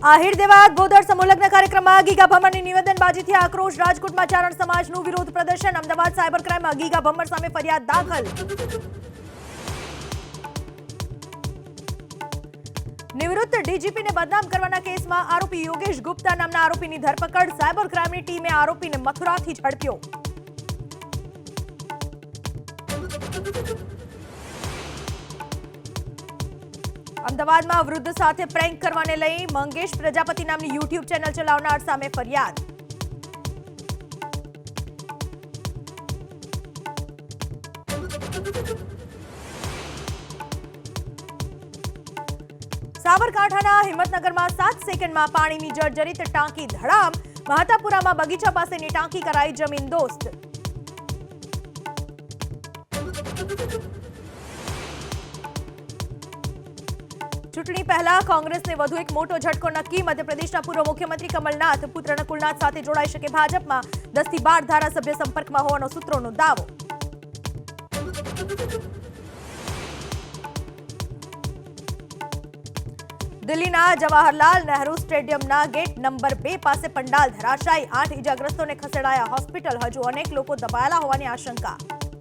આહિર દેવાત બોદર સમૂહલગ્ન કાર્યક્રમમાં ગીગા ભમરની નિવેદનબાજીથી આક્રોશ રાજકોટમાં ચારણ સમાજનું વિરોધ પ્રદર્શન અમદાવાદ સાયબર ક્રાઇમમાં ગીગા ભમર સામે ફરિયાદ દાખલ નિવૃત્ત ડીજીપીને બદનામ કરવાના કેસમાં આરોપી યોગેશ ગુપ્તા નામના આરોપીની ધરપકડ સાયબર ક્રાઇમની ટીમે આરોપીને મથુરાથી ઝડપ્યો અમદાવાદમાં વૃદ્ધ સાથે પ્રેન્ક કરવાને લઈ મંગેશ પ્રજાપતિ નામની યુટ્યુબ ચેનલ ચલાવનાર સામે ફરિયાદ સાબરકાંઠાના હિંમતનગરમાં 7 સેકન્ડમાં પાણીની જર્જરિત ટાંકી ધડામ મહાતાપુરામાં બગીચા પાસેની ટાંકી કરાઈ જમીનદોસ્ત ચૂંટણી પહેલા કોંગ્રેસને વધુ એક મોટો ઝટકો નક્કી મધ્યપ્રદેશના પૂર્વ મુખ્યમંત્રી કમલનાથ પુત્ર નકુલનાથ સાથે જોડાઈ શકે ભાજપમાં 10 થી 12 ધારાસભ્ય સંપર્કમાં હોવાનો સૂત્રોનો દાવો દિલ્હીના જવાહરલાલ નહેરુ સ્ટેડિયમના ગેટ નંબર 2 પાસે પંડાલ ધરાશાયી 8 ઇજાગ્રસ્તોને ખસેડાયા હોસ્પિટલ હજુ અનેક લોકો દબાયેલા હોવાની આશંકા